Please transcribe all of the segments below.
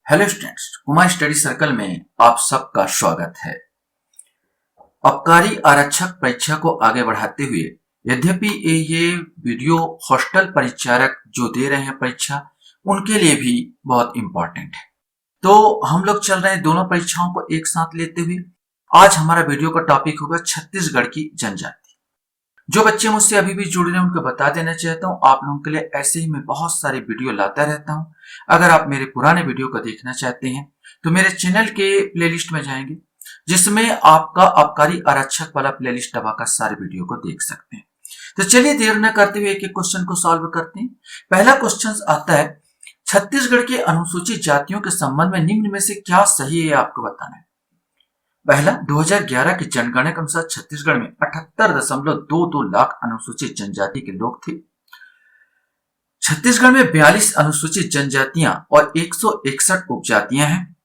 Hello students, Kumar study circle में आप सबका स्वागत है। आबकारी आरक्षक परीक्षा को आगे बढ़ाते हुए यद्यपि ये वीडियो हॉस्टल परिचारक जो दे रहे हैं परीक्षा, उनके लिए भी बहुत इंपॉर्टेंट है। तो हम लोग चल रहे हैं दोनों परीक्षाओं को एक साथ लेते हुए। आज हमारा वीडियो का टॉपिक होगा छत्तीसगढ़ की जनजाति। जो बच्चे मुझसे अभी भी जुड़ रहे हैं उनको बता देना चाहता हूँ, आप लोगों के लिए ऐसे ही मैं बहुत सारी वीडियो लाता रहता हूँ। अगर आप मेरे पुराने वीडियो को देखना चाहते हैं तो मेरे चैनल के प्लेलिस्ट में जाएंगे, जिसमें आपका आबकारी आरक्षक वाला प्लेलिस्ट दबाकर सारे वीडियो को देख सकते हैं। तो चलिए देर न करते हुए एक एक क्वेश्चन को सॉल्व करते हैं। पहला क्वेश्चन आता है, छत्तीसगढ़ के अनुसूचित जातियों के संबंध में निम्न में से क्या सही है आपको बताना है। पहला, 2011 की जनगणना के अनुसार छत्तीसगढ़ में 78.22 लाख अनुसूचित जनजाति के लोग थे। छत्तीसगढ़ में 42 अनुसूचित जनजातियां और 161 उपजातियां हैं।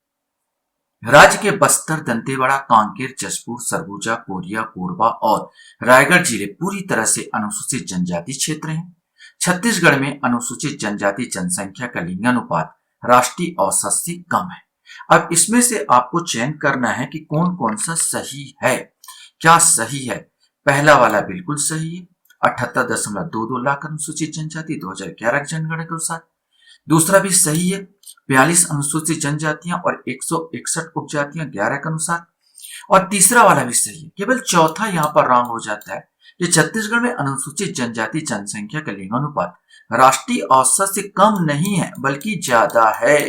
राज्य के बस्तर, दंतेवाड़ा, कांकेर, जशपुर, सरगुजा, कोरिया, कोरबा और रायगढ़ जिले पूरी तरह से अनुसूचित जनजाति क्षेत्र हैं। छत्तीसगढ़ में अनुसूचित जनजाति जनसंख्या का लिंगानुपात राष्ट्रीय औसत से कम है। अब इसमें से आपको चयन करना है कि कौन कौन सा सही है। क्या सही है? पहला वाला बिल्कुल सही है, 78.22 लाख अनुसूचित जनजाति 2011 की जनगणना के अनुसार। दूसरा भी सही है, 42 अनुसूचित जनजातियां और 161 उपजातियां 11 के अनुसार। और तीसरा वाला भी सही है, केवल चौथा यहाँ पर रॉन्ग हो जाता है कि छत्तीसगढ़ में अनुसूचित जनजाति जनसंख्या का लिंगानुपात राष्ट्रीय औसत से कम नहीं है बल्कि ज्यादा है।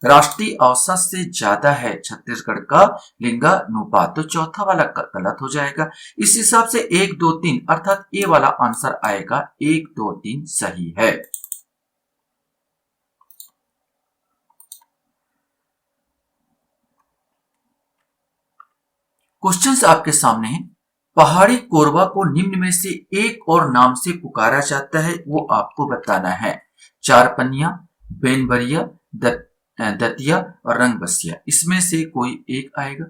राष्ट्रीय औसत से ज्यादा है छत्तीसगढ़ का लिंगानुपात, तो चौथा वाला गलत हो जाएगा। इस हिसाब से 1 2 3 अर्थात ए वाला आंसर आएगा, 1 2 3 सही है। क्वेश्चंस आपके सामने हैं। पहाड़ी कोरबा को निम्न में से एक और नाम से पुकारा जाता है, वो आपको बताना है। चारपनिया, बेनबरिया, दतिया और रंगबसिया, इसमें से कोई एक आएगा।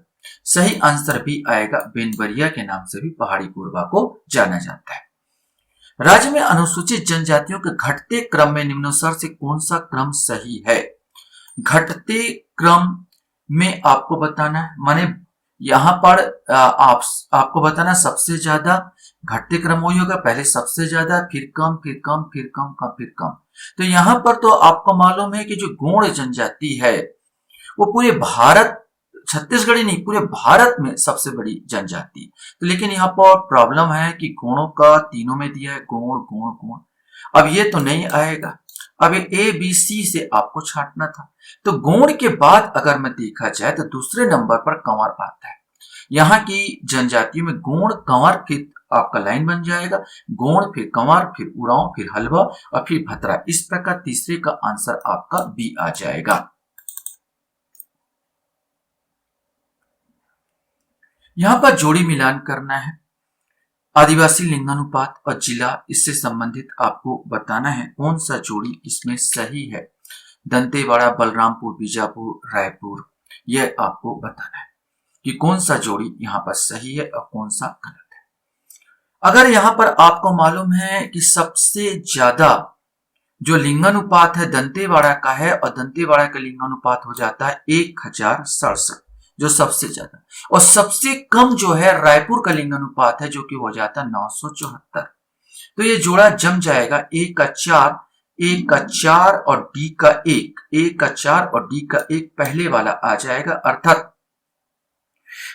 सही आंसर भी आएगा, बेनबरिया के नाम से भी पहाड़ी कोरबा को जाना जाता है। राज्य में अनुसूचित जनजातियों के घटते क्रम में निम्नानुसार से कौन सा क्रम सही है? घटते क्रम में आपको बताना है, माने यहां पर आपको बताना सबसे ज्यादा। घटते क्रम वही होगा, पहले सबसे ज्यादा, फिर कम, फिर कम, फिर कम, फिर कम। तो यहां पर तो आपको मालूम है कि जो गोंड जनजाति है वो पूरे भारत, छत्तीसगढ़ ही नहीं पूरे भारत में सबसे बड़ी जनजाति। तो लेकिन यहाँ पर प्रॉब्लम है कि गोणों का तीनों में दिया है, गोण गोण गोण। अब ये तो नहीं आएगा, अब ए बी सी से आपको छांटना था। तो गोण के बाद अगर मैं देखा जाए तो दूसरे नंबर पर कंवर आता है। यहाँ की जनजातियों में गोण, कंवर, फिर आपका लाइन बन जाएगा, गोण, फिर कंवर, फिर उरांव, फिर हलवा और फिर भतरा। इस प्रकार तीसरे का आंसर आपका बी आ जाएगा। यहां पर जोड़ी मिलान करना है। आदिवासी लिंगानुपात और जिला, इससे संबंधित आपको बताना है कौन सा जोड़ी इसमें सही है। दंतेवाड़ा, बलरामपुर, बीजापुर, रायपुर, यह आपको बताना है कि कौन सा जोड़ी यहाँ पर सही है और कौन सा गलत है। अगर यहाँ पर आपको मालूम है कि सबसे ज्यादा जो लिंगानुपात है दंतेवाड़ा का है और दंतेवाड़ा का लिंगानुपात हो जाता है 1067, जो सबसे ज्यादा, और सबसे कम जो है रायपुर का लिंगानुपात है जो कि हो जाता है 974। तो ये जोड़ा जम जाएगा, ए का 4 और डी का 1, ए का 4 और डी का 1 पहले वाला आ जाएगा, अर्थात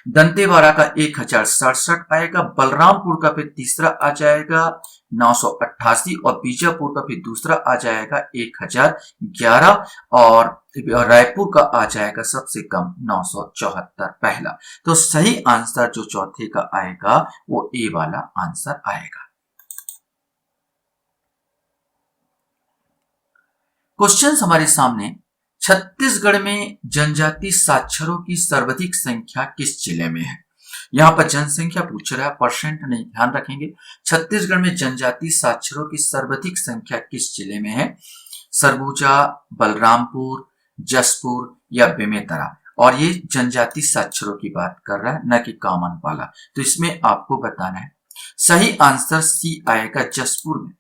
दंतेवाड़ा का 1067 आएगा, बलरामपुर का फिर तीसरा आ जाएगा 988 और बीजापुर का फिर दूसरा आ जाएगा 1011 और रायपुर का आ जाएगा सबसे कम 974 पहला। तो सही आंसर जो चौथे का आएगा वो ए वाला आंसर आएगा। क्वेश्चन हमारे सामने, छत्तीसगढ़ में जनजाति साक्षरों की सर्वाधिक संख्या किस जिले में है? यहां पर जनसंख्या पूछ रहा है, परसेंट नहीं, ध्यान रखेंगे। छत्तीसगढ़ में जनजाति साक्षरों की सर्वाधिक संख्या किस जिले में है? सरगुजा, बलरामपुर, जशपुर या बेमेतरा। और ये जनजाति साक्षरों की बात कर रहा है, न कि कॉमन वाला। तो इसमें आपको बताना है, सही आंसर सी आएगा, जशपुर में।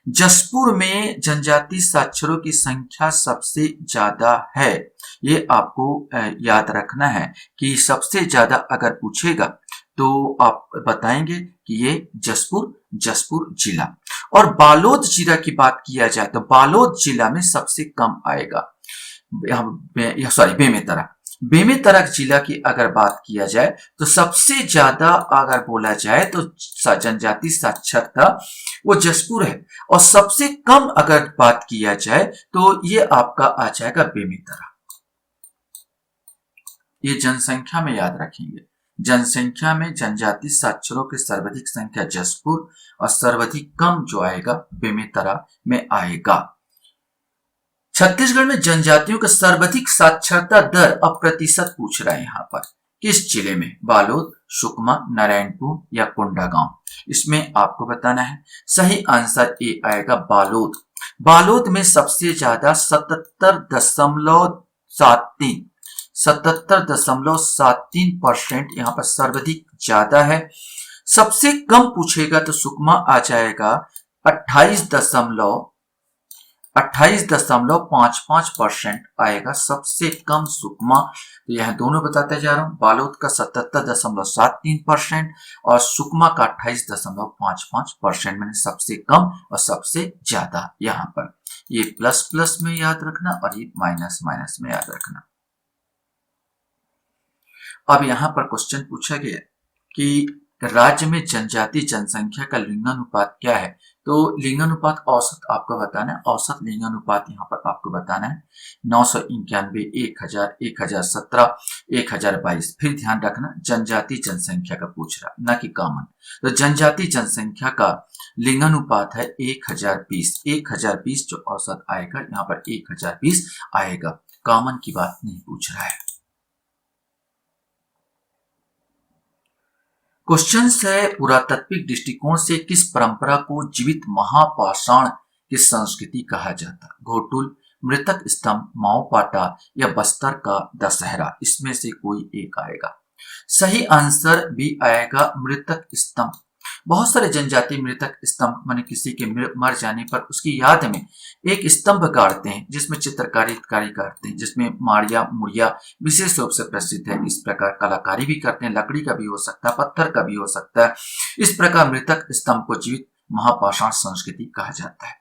जसपुर में जनजाति साक्षरों की संख्या सबसे ज्यादा है। ये आपको याद रखना है कि सबसे ज्यादा अगर पूछेगा तो आप बताएंगे कि ये जसपुर जसपुर जिला। और बालोद जिला की बात किया जाए तो बालोद जिला में सबसे कम आएगा। सॉरी, बेमेतरा बेमेतरा जिला की अगर बात किया जाए तो सबसे ज्यादा अगर बोला जाए तो जनजाति साक्षरता वो जसपुर है। और सबसे कम अगर बात किया जाए तो ये आपका आ जाएगा बेमेतरा। ये जनसंख्या में याद रखेंगे, जनसंख्या में जनजाति साक्षरों की सर्वाधिक संख्या जसपुर और सर्वाधिक कम जो आएगा बेमेतरा में आएगा। छत्तीसगढ़ में जनजातियों का सर्वाधिक साक्षरता दर अब प्रतिशत पूछ रहा है यहाँ पर, किस जिले में? बालोद, सुकमा, नारायणपुर या कोंडागांव? इसमें आपको बताना है। सही आंसर ए आएगा बालोद। बालोद में सबसे ज्यादा 77.73% यहाँ पर सर्वाधिक ज्यादा है। सबसे कम पूछेगा तो सुकमा आ जाएगा 28.55% आएगा सबसे कम सुकमा। तो यह दोनों बताते जा रहा हूं, बालोद का 77.73% और सुकमा का 28.55%, मैंने सबसे कम और सबसे ज्यादा यहाँ पर। ये प्लस प्लस में याद रखना और ये माइनस माइनस में याद रखना। अब यहाँ पर क्वेश्चन पूछा गया कि राज्य में जनजाति जनसंख्या का लिंगानुपात क्या है? तो लिंगानुपात औसत आपको बताना है। औसत लिंगानुपात यहाँ पर आपको बताना है 991, 1000, 1017, 1022। फिर ध्यान रखना जनजाति जनसंख्या का पूछ रहा, ना कि कॉमन। तो जनजाति जनसंख्या का लिंगानुपात है 1020। 1020 जो औसत आएगा यहाँ पर 1020 आएगा। कॉमन की बात नहीं पूछ रहा है। क्वेश्चन है पुरातात्विक दृष्टिकोण से किस परंपरा को जीवित महापाषाण की संस्कृति कहा जाता? घोटुल, मृतक स्तंभ, माओपाटा या बस्तर का दशहरा? इसमें से कोई एक आएगा। सही आंसर भी आएगा मृतक स्तंभ। बहुत सारे जनजाति मृतक स्तंभ माने किसी के मर जाने पर उसकी याद में एक स्तंभ गाड़ते हैं जिसमें चित्रकारी करते हैं, जिसमें माड़िया मुड़िया विशेष रूप से प्रसिद्ध है। इस प्रकार कलाकारी भी करते हैं, लकड़ी का भी हो सकता है, पत्थर का भी हो सकता है। इस प्रकार मृतक स्तंभ को जीवित महापाषाण संस्कृति कहा जाता है।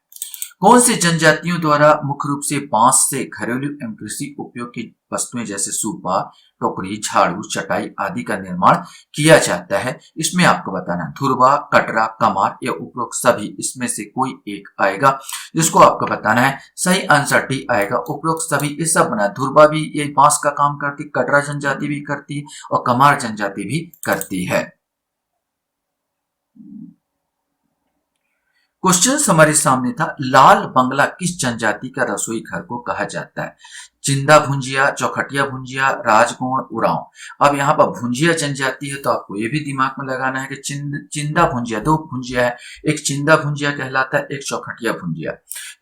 कौन सी जनजातियों द्वारा मुख्य रूप से बांस से घरेलू एवं कृषि उपयोग की वस्तुएं जैसे सूपा, टोकरी, झाड़ू, चटाई आदि का निर्माण किया जाता है? इसमें आपको बताना धुरवा, कटरा, कमार या उपरोक्त सभी, इसमें से कोई एक आएगा जिसको आपको बताना है। सही आंसर डी आएगा उपरोक्त सभी। ये सब बना, धुरवा भी ये बांस का काम करती, कटरा जनजाति भी करती और कमार जनजाति भी करती है। क्वेश्चन हमारे सामने था, लाल बंगला किस जनजाति का रसोई घर को कहा जाता है? चिंदा भुंजिया, चौखटिया भुंजिया, राजगौड़, उरांव। अब यहाँ पर भुंजिया जनजाति है तो आपको ये भी दिमाग में लगाना है कि चिंदा भुंजिया, दो भुंजिया है, एक चिंदा भुंजिया कहलाता है, एक चौखटिया भुंजिया।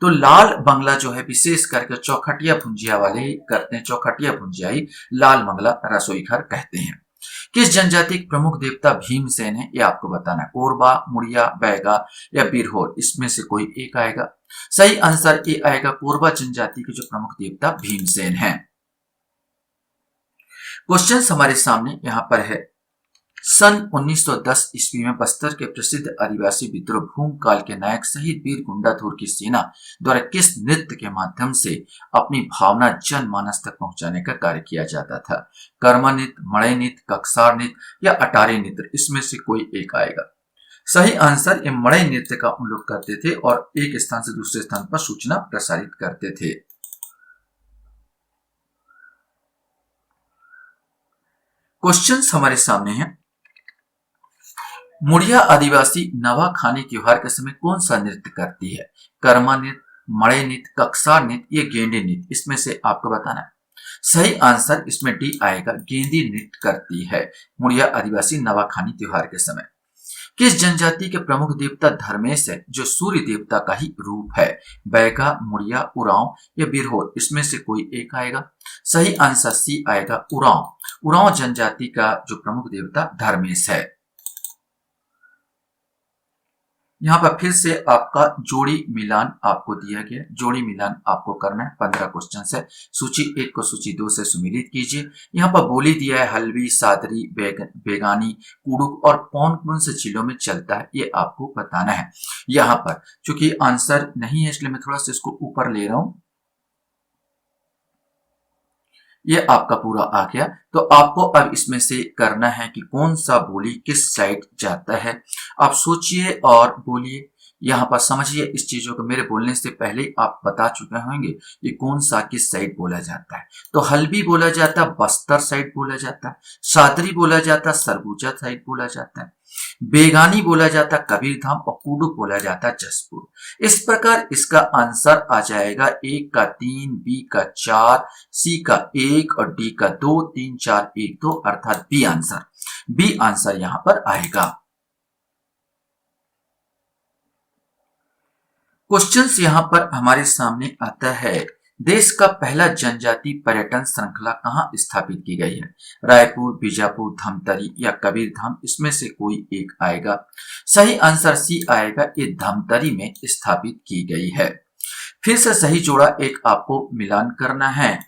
तो लाल बंगला जो है विशेष करके चौखटिया भुंजिया वाले ही करते हैं, चौखटिया भुंजिया ही लाल बंगला रसोई घर कहते हैं। किस जनजाति के प्रमुख देवता भीमसेन है? ये आपको बताना है। कोरबा, मुड़िया, बैगा या बिरहोर? इसमें से कोई एक आएगा। सही आंसर ए आएगा कोरबा जनजाति के जो प्रमुख देवता भीमसेन हैं। क्वेश्चन हमारे सामने यहां पर है, सन 1910 ईस्वी में बस्तर के प्रसिद्ध आदिवासी विद्रोह भूमकाल के नायक शहीद वीर गुंडाधुर की सेना द्वारा किस नृत्य के माध्यम से अपनी भावना जनमानस तक पहुंचाने का कार्य किया जाता था? कर्मा नृत्य, मड़ई नृत्य, कक्सार नृत्य या अटारी नृत्य? इसमें से कोई एक आएगा। सही आंसर ये मड़ई नृत्य का उन लोग करते थे और एक स्थान से दूसरे स्थान पर सूचना प्रसारित करते थे। क्वेश्चन हमारे सामने है, मुड़िया आदिवासी नवाखानी त्योहार के समय कौन सा नृत्य करती है? कर्मा नृत्य, मड़ई नृत्य, कक्सार नृत्य या गेंडी नृत्य? इसमें से आपको बताना है। सही आंसर इसमें डी आएगा, गेंदी नृत्य करती है मुड़िया आदिवासी नवाखानी त्योहार के समय। किस जनजाति के प्रमुख देवता धर्मेश है जो सूर्य देवता का ही रूप है? बैगा, मुड़िया, उरांव या बिरहोर? इसमें से कोई एक आएगा। सही आंसर सी आएगा उरांव। उरांव जनजाति का जो प्रमुख देवता धर्मेश है। यहाँ पर फिर से आपका जोड़ी मिलान आपको दिया गया है। जोड़ी मिलान आपको करना है। 15 क्वेश्चन है। सूची 1 को सूची 2 से सुमेलित कीजिए। यहाँ पर बोली दिया है हल्बी, सादरी, बेगानी, कुड़ुक और कौन कौन से जिलों में चलता है, ये आपको बताना है। यहाँ पर चूंकि आंसर नहीं है इसलिए मैं थोड़ा सा इसको ऊपर ले रहा हूं। ये आपका पूरा आ गया। तो आपको अब इसमें से करना है कि कौन सा बोली किस साइड जाता है। आप सोचिए और बोलिए। यहाँ पर समझिए इस चीजों को, मेरे बोलने से पहले आप बता चुके होंगे कि कौन सा किस साइड बोला जाता है। तो हल्बी बोला जाता है बस्तर साइड बोला जाता है, सादरी बोला जाता है सरगुजा साइड बोला जाता है, बेगानी बोला जाता कबीरधाम और कुडुक बोला जाता जसपुर। इस प्रकार इसका आंसर आ जाएगा ए का 3, बी का 4, सी का 1 और डी का 2, 3, 4, 1, 2 अर्थात बी आंसर। बी आंसर यहां पर आएगा। क्वेश्चंस यहां पर हमारे सामने आता है, देश का पहला जनजाति पर्यटन श्रृंखला कहां स्थापित की गई है? रायपुर, बीजापुर, धमतरी या कबीरधाम, इसमें से कोई एक आएगा। सही आंसर सी आएगा, ये धमतरी में स्थापित की गई है। फिर से सही जोड़ा एक आपको मिलान करना है।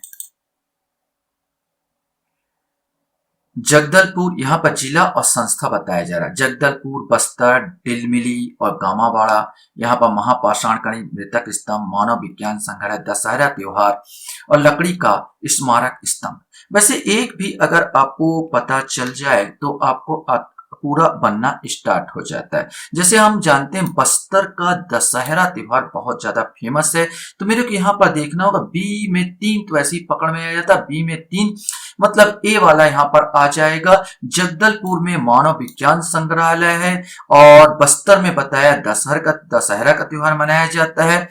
जगदलपुर, यहाँ पर जिला और संस्था बताया जा रहा है। जगदलपुर, बस्तर, डिलमिली और गामावाड़ा, यहाँ पर महापाषाण कणी, मृतक स्तंभ, मानव विज्ञान संग्रहालय, दशहरा त्योहार और लकड़ी का स्मारक स्तंभ। वैसे एक भी अगर आपको पता चल जाए तो आपको पूरा बनना स्टार्ट हो जाता है। जैसे हम जानते हैं बस्तर का दशहरा त्योहार बहुत ज्यादा फेमस है। तो मेरे को यहाँ पर देखना होगा बी में 3, तो ऐसी पकड़ में आ जाता है। बी में 3 मतलब ए वाला यहाँ पर आ जाएगा। जगदलपुर में मानव विज्ञान संग्रहालय है और बस्तर में बताया दशहरा का त्योहार मनाया जाता है।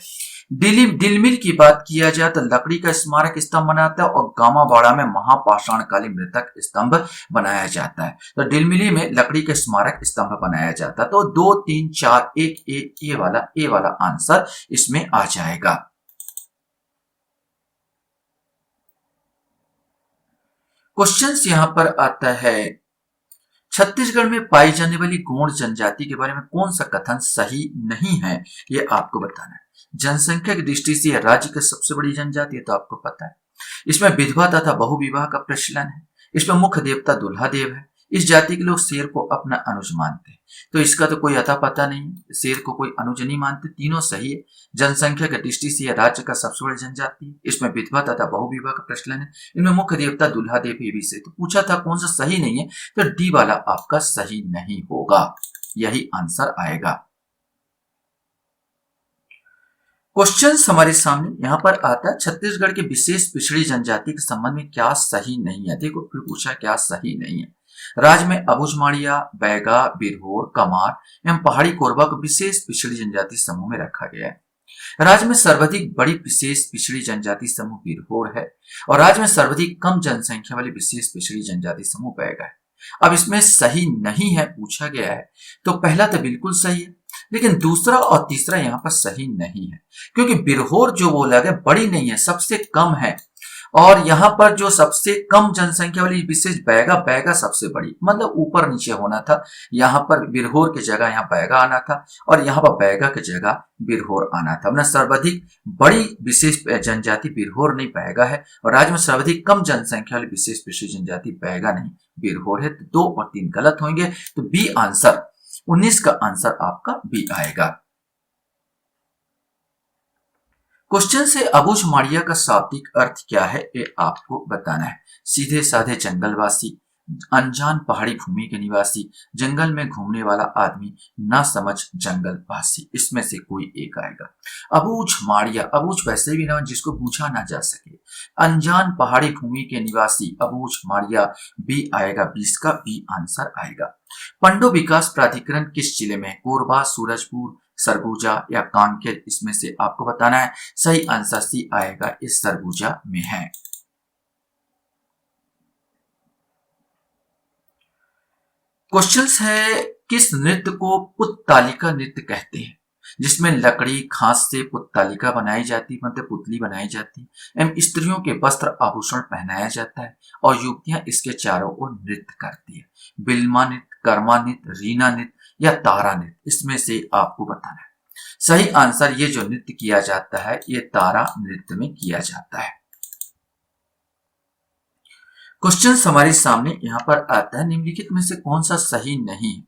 दिलमिल की बात किया जाए तो लकड़ी का स्मारक स्तंभ बनाता है और गामावाड़ा में महापाषाणकालीन मृतक स्तंभ बनाया जाता है। तो दिलमिली में लकड़ी का स्मारक स्तंभ बनाया जाता है। तो 2, 3, 4, 1, ए वाला आंसर इसमें आ जाएगा। क्वेश्चंस यहां पर आता है, छत्तीसगढ़ में पाई जाने वाली गोंड जनजाति के बारे में कौन सा कथन सही नहीं है, ये आपको बताना है। जनसंख्या की दृष्टि से यह राज्य की सबसे बड़ी जनजाति है, तो आपको पता है। इसमें विधवा तथा बहुविवाह का प्रचलन है। इसमें मुख्य देवता दुल्हा देव है। इस जाति के लोग शेर को अपना अनुज मानते हैं। तो इसका तो कोई अता पता नहीं, शेर को कोई अनुज नहीं मानते। तीनों सही है। जनसंख्या की दृष्टि से यह राज्य का सबसे बड़ी जनजाति है। इसमें विधवा तथा बहुविवाह का प्रचलन है। इनमें मुख्य देवता दुल्हा देव भी से। तो पूछा था कौन सा सही नहीं है, तो डी वाला आपका सही नहीं होगा, यही आंसर आएगा। क्वेश्चन हमारे सामने यहां पर आता है, छत्तीसगढ़ के विशेष पिछड़ी जनजाति के संबंध में क्या सही नहीं है। देखो फिर पूछा क्या सही नहीं है। राज्य में अबुझमाड़िया, बैगा, बिरहोर, कमार एवं पहाड़ी कोरबा को विशेष पिछड़ी जनजाति समूह में रखा गया है। राज्य में सर्वाधिक बड़ी विशेष पिछड़ी जनजाति समूह बिरहोर है और राज्य में सर्वाधिक कम जनसंख्या वाली विशेष पिछड़ी जनजाति समूह बैगा है। अब इसमें सही नहीं है पूछा गया है, तो पहला तो बिल्कुल सही है, लेकिन दूसरा और तीसरा यहाँ पर सही नहीं है, क्योंकि बिरहोर जो बोला गया बड़ी नहीं है, सबसे कम है। और यहाँ पर जो सबसे कम जनसंख्या वाली विशेष बैगा सबसे बड़ी, मतलब ऊपर नीचे होना था। यहाँ पर बिरहोर की जगह यहाँ बैगा आना था और यहाँ पर बैगा की जगह बिरहोर आना था। मतलब सर्वाधिक बड़ी विशेष जनजाति बिरहोर नहीं बैगा है और राज्य में सर्वाधिक कम जनसंख्या वाली विशेष विशेष जनजाति बैगा नहीं बिरहोर है। तो 2 और 3 गलत होंगे। तो बी आंसर 19 का आंसर आपका बी आएगा। क्वेश्चन से अबुझमाड़िया का शाब्दिक अर्थ क्या है, ये आपको बताना है। सीधे साधे जंगलवासी, अनजान पहाड़ी भूमि के निवासी, जंगल में घूमने वाला आदमी, ना समझ जंगलवासी, इसमें से कोई एक आएगा। अबुझमाड़िया, अबुझ वैसे भी ना जिसको पूछा ना जा सके। अनजान पहाड़ी भूमि के निवासी अबुझमाड़िया, बी आएगा। 20 का बी आंसर आएगा। पंडो विकास प्राधिकरण किस जिले में है? कोरबा, सूरजपुर, सरगुजा या कांकेर, इसमें से आपको बताना है। सही आंसर सी आएगा, इस सरगुजा में है। क्वेश्चंस है, किस नृत्य को पुत्तालिका नृत्य कहते हैं, जिसमें लकड़ी घास से पुत्तालिका बनाई जाती, मतलब पुतली बनाई जाती एवं स्त्रियों के वस्त्र आभूषण पहनाया जाता है और युवतियां इसके चारों ओर नृत्य करती है। बिल्मा नृत्य, कर्मा नृत्य, रीना नृत्य या तारा नृत्य, इसमें से आपको बताना है। सही आंसर, ये जो नृत्य किया जाता है ये तारा नृत्य में किया जाता है। क्वेश्चन हमारे सामने यहाँ पर आता है, निम्नलिखित में से कौन सा सही नहीं है?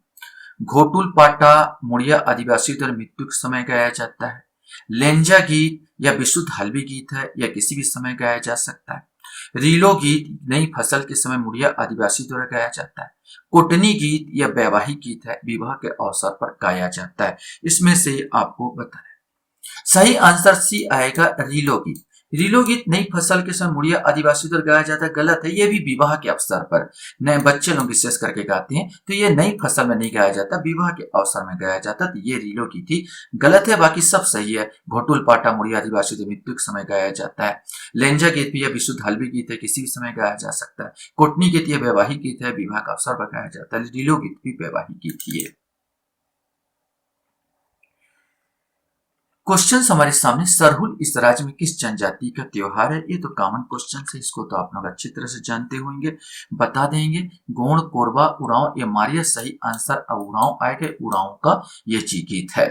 घोटुल पाटा मुड़िया आदिवासी द्वारा मृत्यु के समय गाया जाता है। लेंजा गीत या विशुद्ध हल्बी गीत है या किसी भी समय गाया जा सकता है। रीलो गीत नई फसल के समय मुड़िया आदिवासी द्वारा गाया जाता है। कोटनी गीत या वैवाहिक गीत है, विवाह के अवसर पर गाया जाता है। इसमें से आपको बताना है। सही आंसर सी आएगा, रीलो गीत। रीलो गीत नई फसल के समय मुड़िया आदिवासी द्वारा गाया जाता है, गलत है। ये भी विवाह के अवसर पर नए बच्चे लोग विशेष करके गाते हैं, तो ये नई फसल में नहीं गाया जाता, विवाह के अवसर में गाया जाता, तो ये रीलो गीत ही गलत है। बाकी सब सही है। घोटुल पाटा मुड़िया आदिवासी द्वारा मृत्यु के समय गाया जाता है। लेंजा गीत भी या विशुद्ध हल्बी गीत है, किसी भी समय गाया जा सकता है। कोटनी गीत या वैवाहिक गीत है, विवाह का अवसर पर गाया जाता है। रीलो गीत भी वैवाहिक गीत ही है। क्वेश्चन हमारे सामने, सरहुल इस राज्य में किस जनजाति का त्योहार है? ये तो कॉमन क्वेश्चन है, इसको तो आप लोग अच्छी तरह से जानते होंगे, बता देंगे। गोंड, कोरबा, उरांव या मारिया। सही आंसर उरांव आएगा, उरांव का ये जी गीत है।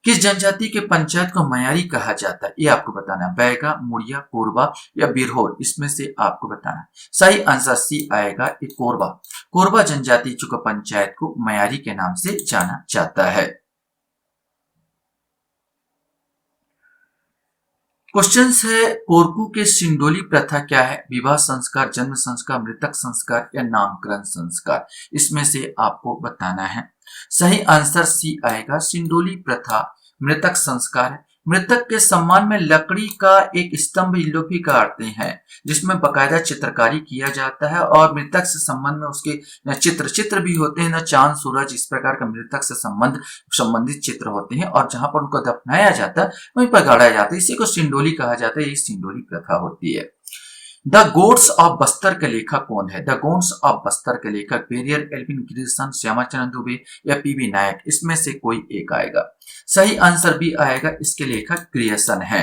किस जनजाति के पंचायत को मयारी कहा जाता है? ये आपको बताना है। बैगा, मुड़िया, कोरबा या बिरहोर, इसमें से आपको बताना है। सही आंसर सी आएगा, ये कोरबा। कोरबा जनजाति जो पंचायत को मयारी के नाम से जाना जाता है। क्वेश्चन है, कोरकू के सिंडोली प्रथा क्या है? विवाह संस्कार, जन्म संस्कार, मृतक संस्कार या नामकरण संस्कार, इसमें से आपको बताना है। सही आंसर सी आएगा, सिंडोली प्रथा मृतक संस्कार है। मृतक के सम्मान में लकड़ी का एक स्तंभ इन लोग भी गाड़ते हैं, जिसमें बकायदा चित्रकारी किया जाता है, और मृतक से संबंध में उसके चित्र भी होते हैं, ना चांद सूरज, इस प्रकार का मृतक से संबंधित चित्र होते हैं, और जहां पर उनको दफनाया जाता है वहीं पर गाड़ा जाता है। इसी को सिंडोली कहा जाता है, ये सिंडोली प्रथा होती है। द गोड्स ऑफ बस्तर के लेखक कौन है? द गोड्स ऑफ बस्तर के लेखक पेरियर, एल्विन ग्रिल्सन, श्यामाचरण दुबे या पीवी नायक, इसमें से कोई एक आएगा। सही आंसर भी आएगा, इसके लेखक ग्रियर्सन है।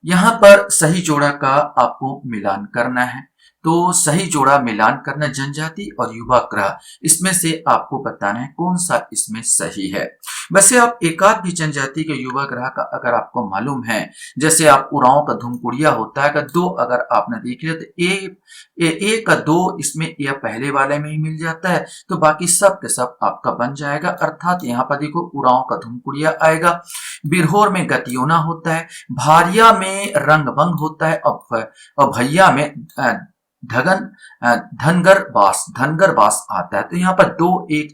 यहां पर सही जोड़ा का आपको मिलान करना है, तो सही जोड़ा मिलान करना जनजाति और युवा ग्रह, इसमें से आपको बताना है कौन सा इसमें सही है। वैसे आप एकाध भी जनजाति के युवा ग्रह का अगर आपको मालूम है, जैसे आप उरांव का धुमकुड़िया होता है, अगर दो अगर आपने देख लिया तो ए का दो इसमें या पहले वाले में ही मिल जाता है, तो बाकी सब के सब आपका बन जाएगा। अर्थात यहाँ पर देखो उरांव का धुमकुड़िया आएगा, बिरहोर में गतियोना होता है, भारिया में रंगभंग होता है, और भैया में धनगर बास आता है। तो यहाँ पर 2 1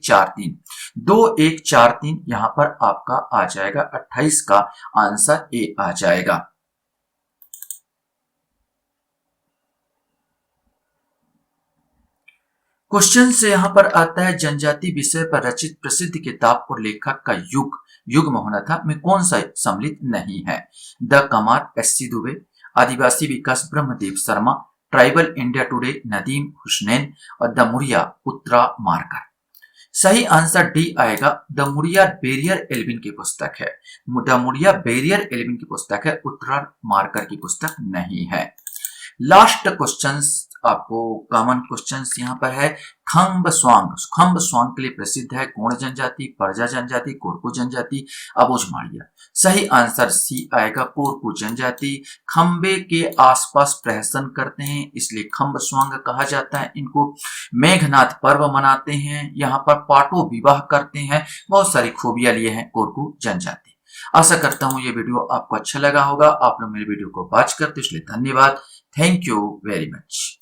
4 3 यहाँ पर आपका आ जाएगा, 28 का आंसर ए आ जाएगा। क्वेश्चन से यहाँ पर आता है, जनजाति विषय पर रचित प्रसिद्ध किताब और लेखक का युग में होना था में कौन सा सम्मिलित नहीं है? The Kumar, SC. Dubey, Adivasi Vikas Brahmadev Sharma, tribal India today Nadeem Husnain और द मुड़िया उत्तरा मार्कर। सही आंसर डी आएगा, द मुड़िया बेरियर एल्विन की पुस्तक है। द मुड़िया बेरियर एल्विन की पुस्तक है, उत्तरा मार्कर की पुस्तक नहीं है। लास्ट क्वेश्चंस आपको कॉमन क्वेश्चंस यहाँ पर है। खम्ब स्वांग के लिए प्रसिद्ध है गोंड जनजाति, परजा जनजाति, कोरकू जनजाति, अबुझ माड़िया। सही आंसर सी आएगा, कोरकू जनजाति खम्बे के आसपास प्रहसन करते हैं, इसलिए खम्ब स्वांग कहा जाता है इनको। मेघनाथ पर्व मनाते हैं, यहाँ पर पाटो विवाह करते हैं, बहुत सारी खूबियां लिए हैं कोरकू जनजाति। आशा करता हूँ ये वीडियो आपको अच्छा लगा होगा। आप लोग मेरे वीडियो को वॉच करते इसलिए धन्यवाद। Thank you very much.